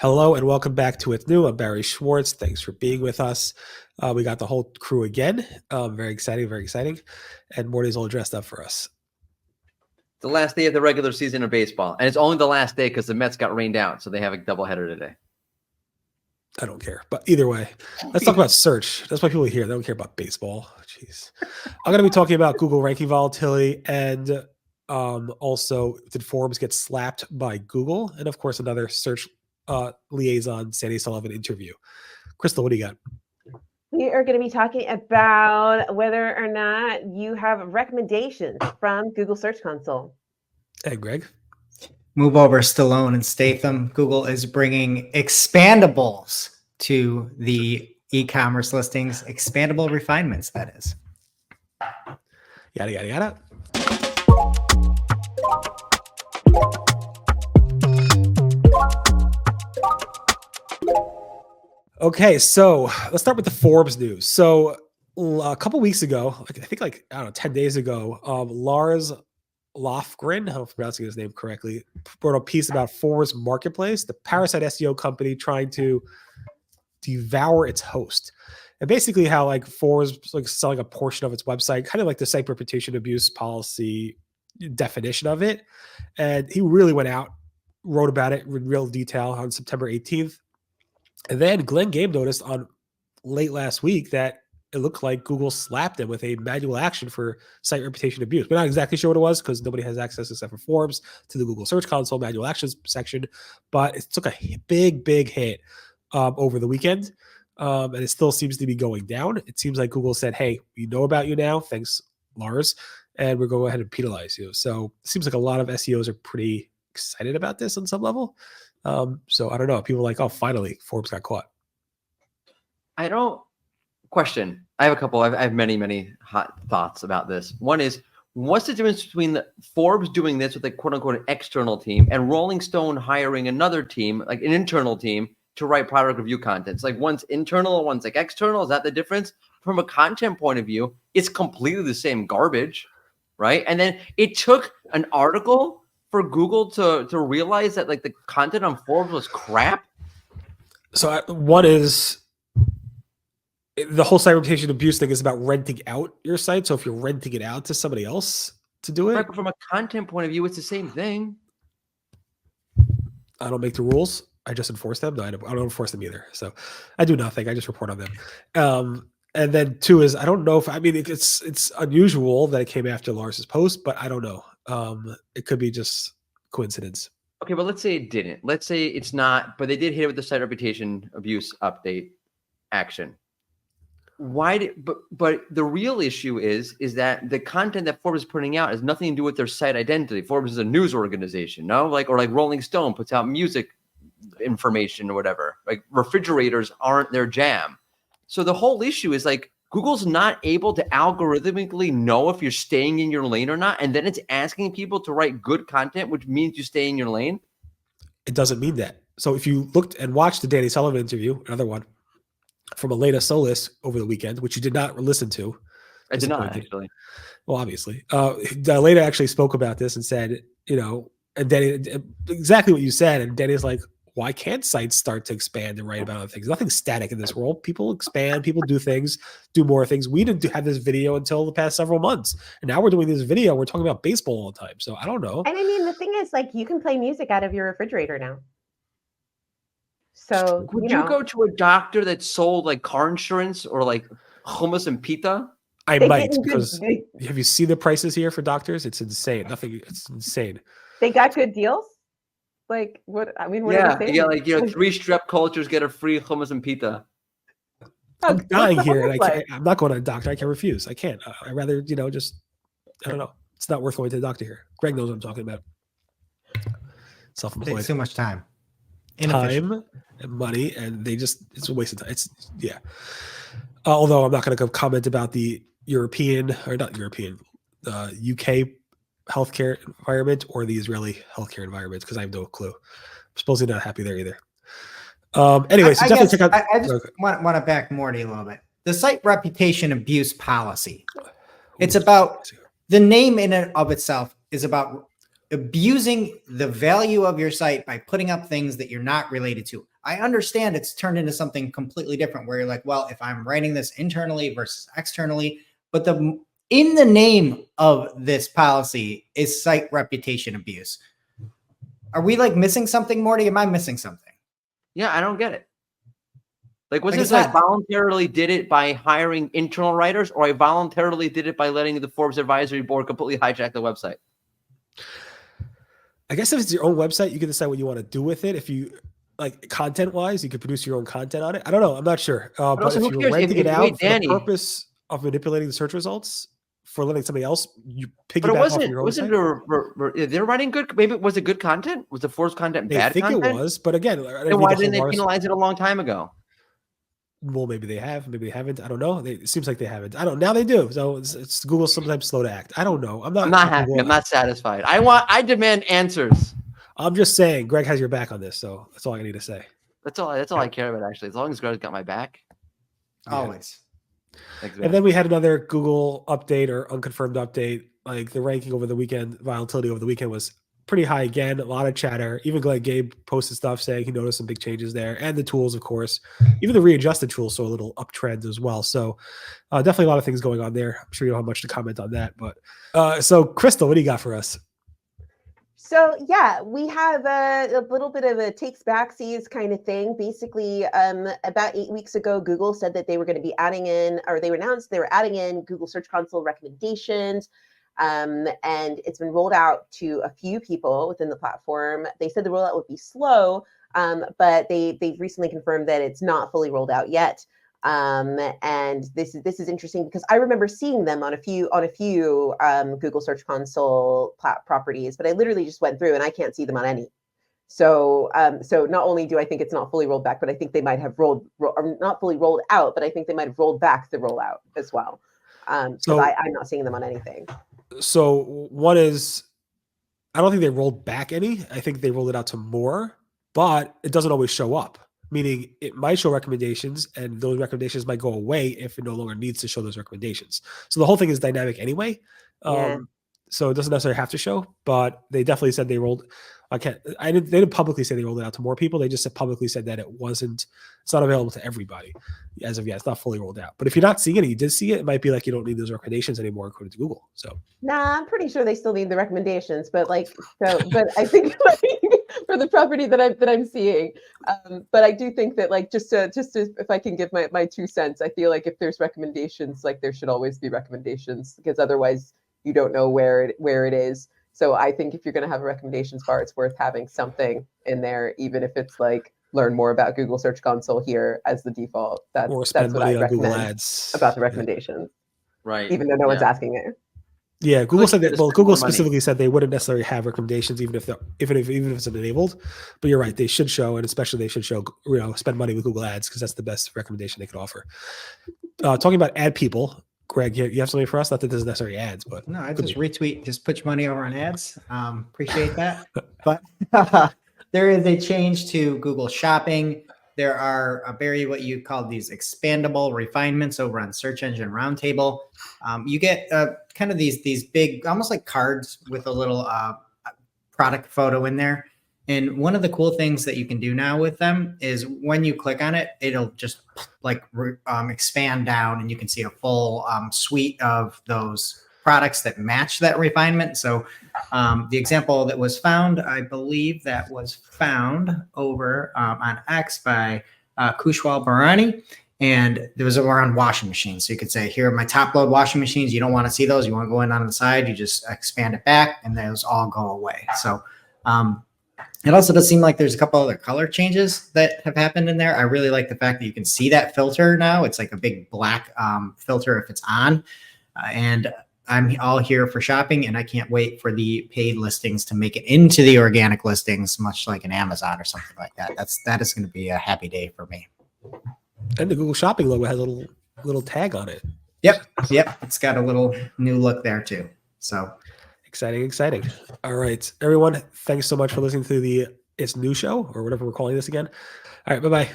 Hello and welcome back to It's New. I'm Barry Schwartz. Thanks for being with us. We got the whole crew again. Very exciting, very exciting. And Mordy's all dressed up for us. The last day of the regular season of baseball. And it's only the last day because the Mets got rained out. So they have a doubleheader today. I don't care. But either way, let's talk about search. That's why people here, they don't care about baseball. Jeez. I'm going to be talking about Google ranking volatility and also did Forbes get slapped by Google? And of course, another search liaison Sandy Sullivan interview. Crystal, what do you got? We are going to be talking about whether or not you have recommendations from Google Search Console. Hey, Greg. Move over Stallone and Statham. Google is bringing expandables to the e-commerce listings. Expandable refinements, that is. Yada, yada, yada. Okay, so let's start with the Forbes news. So a couple weeks ago, I think I don't know, 10 days ago, Lars Lofgren, I don't know if I'm pronouncing his name correctly, wrote a piece about Forbes Marketplace, the parasite SEO company trying to devour its host. And basically how like Forbes selling a portion of its website, kind of like the site reputation abuse policy definition of it. And he really went out, wrote about it in real detail on September 18th. And then Glenn Game noticed on late last week that it looked like Google slapped him with a manual action for site reputation abuse. We're not exactly sure what it was because nobody has access except for Forbes to the Google Search Console manual actions section. But it took a big hit over the weekend. And it still seems to be going down. It seems like Google said, hey, we know about you now. Thanks, Lars. And we're going to go ahead and penalize you. So it seems like a lot of SEOs are pretty excited about this on some level. So I don't know. People are like, oh, finally, Forbes got caught. I don't question. I have a couple. I have many hot thoughts about this. One is, what's the difference between the Forbes doing this with a quote unquote external team and Rolling Stone hiring another team, like an internal team, to write product review content? It's like one's internal, one's like external. Is that the difference? From a content point of view, it's completely the same garbage, right? And then it took an article for Google to realize that like the content on Forbes was crap. So one is the whole site reputation abuse thing is about renting out your site. So if you're renting it out to somebody else to do it, right, but from a content point of view, it's the same thing. I don't make the rules. I just enforce them. No, I don't enforce them either. So I do nothing. I just report on them. And then two is, I don't know if, I mean, it's unusual that it came after Lars's post, but I don't know. It could be just coincidence. Okay, but let's say it didn't. Let's say it's not, but they did hit it with the site reputation abuse update action. Why did, but the real issue is that the content that Forbes is putting out has nothing to do with their site identity. Forbes is a news organization, no? Or like Rolling Stone puts out music information or whatever. Like refrigerators aren't their jam. So the whole issue is like Google's not able to algorithmically know if you're staying in your lane or not. And then it's asking people to write good content, which means you stay in your lane. It doesn't mean that. So if you looked and watched the Danny Sullivan interview, another one from Aleyda Solis over the weekend, which you did not listen to. I did not, actually. Well, obviously. Aleyda actually spoke about this and said, you know, and Danny, exactly what you said. And Danny's like, why can't sites start to expand and write about other things? Nothing's static in this world. People expand, people do things, do more things. We didn't have this video until the past several months. And now we're doing this video. We're talking about baseball all the time. So I don't know. And I mean, the thing is, like, you can play music out of your refrigerator now. So would you go to a doctor that sold like car insurance or like hummus and pita? I might, because have you seen the prices here for doctors? It's insane. It's insane. They got good deals. Like what? I mean, what yeah, are they saying? Yeah, like 3 strep cultures get a free hummus and pita. I'm dying here, and I'm not going to a doctor. I can't refuse. I can't. I'd rather, just I don't know. It's not worth going to the doctor here. Greg knows what I'm talking about. Self-employed. It's too much time. Time and money, and it's a waste of time. Although I'm not going to comment about the UK healthcare environment or the Israeli healthcare environment because I have no clue. I'm supposedly not happy there either. Anyway, so definitely check out. I just want to back Mordy a little bit. The site reputation abuse policy. It's about the name in and of itself is about abusing the value of your site by putting up things that you're not related to. I understand it's turned into something completely different where you're like, well, if I'm writing this internally versus externally, but in the name of this policy is site reputation abuse. Are we like missing something, Morty? Am I missing something? Yeah, I don't get it. Like, was Like, this it's I not- voluntarily did it by hiring internal writers, or I voluntarily did it by letting the Forbes Advisory Board completely hijack the website? I guess if it's your own website, you can decide what you want to do with it. If you like content wise, you can produce your own content on it. I don't know. I'm not sure. But also, if who you're cares? renting it Wait, out for Danny. the purpose of manipulating the search results for letting somebody else, you But it piggyback off of wasn't. your own Wasn't site. they're writing good? Maybe was it good content? Was the Forbes content They bad think content? it was, but again, Then why didn't they penalize it a long time ago? Well, maybe they have, maybe they haven't. I don't know. It seems like they haven't. I don't. Now they do. So it's Google sometimes slow to act. I don't know. I'm not happy. Google. I'm not satisfied. I demand answers. I'm just saying, Greg has your back on this, so that's all I need to say. That's all I care about, actually. As long as Greg's got my back. Always. Thanks, And then we had another Google update or unconfirmed update. Like the ranking over the weekend, volatility over the weekend was pretty high again. A lot of chatter. Even Gabe posted stuff saying he noticed some big changes there, and the tools, of course. Even the readjusted tools saw a little uptrend as well. So definitely a lot of things going on there. I'm sure you don't have much to comment on that, but so Crystal, what do you got for us? So yeah, we have a little bit of a takes backsies kind of thing. Basically, about 8 weeks ago, Google said that they were going to be adding in, or they announced they were adding in Google Search Console recommendations. And it's been rolled out to a few people within the platform. They said the rollout would be slow, but they've recently confirmed that it's not fully rolled out yet. And this is interesting because I remember seeing them on a few Google Search Console properties, but I literally just went through and I can't see them on any. So not only do I think it's not fully rolled back, but I think they might have not fully rolled out, but I think they might have rolled back the rollout as well. So I'm not seeing them on anything. So one is, I don't think they rolled back any. I think they rolled it out to more, but it doesn't always show up. Meaning it might show recommendations and those recommendations might go away if it no longer needs to show those recommendations. So the whole thing is dynamic anyway. Yeah. So it doesn't necessarily have to show, but they definitely said they rolled. They didn't publicly say they rolled it out to more people. They just publicly said that it's not available to everybody as of yet. It's not fully rolled out. But if you're not seeing it, you did see it, it might be like you don't need those recommendations anymore according to Google. So nah, I'm pretty sure they still need the recommendations, but but I think for the property that I'm seeing, but I do think that just to if I can give my 2 cents, I feel like if there's recommendations, there should always be recommendations because otherwise you don't know where it is. So I think if you're going to have a recommendations bar, it's worth having something in there, even if it's learn more about Google Search Console here as the default. That's what I recommend Google Ads about the recommendations, right? even though no one's asking it. Yeah, Google said that. Well, Google money. specifically said they wouldn't necessarily have recommendations, even if it's enabled. But you're right; they should show, and especially they should show. Spend money with Google Ads because that's the best recommendation they could offer. Talking about ad people, Greg, you have something for us? Not that this is necessarily ads, but No, I just retweet. Just put your money over on ads. Appreciate that. But there is a change to Google Shopping. There are Barry, what you call these expandable refinements over on Search Engine Roundtable. You get kind of these big, almost like cards with a little product photo in there. And one of the cool things that you can do now with them is when you click on it, it'll just expand down and you can see a full suite of those products that match that refinement. So the example that was found, I believe that was found over on X by Kushwal Barani. And there was around washing machines. So you could say, here are my top load washing machines. You don't want to see those. You want to go in on the side. You just expand it back and those all go away. So it also does seem like there's a couple other color changes that have happened in there. I really like the fact that you can see that filter now. It's like a big black filter if it's on. And I'm all here for shopping, and I can't wait for the paid listings to make it into the organic listings, much like an Amazon or something like that. That is going to be a happy day for me. And the Google Shopping logo has a little tag on it. Yep. It's got a little new look there too. So exciting. All right, everyone. Thanks so much for listening to the It's New Show or whatever we're calling this again. All right, bye-bye.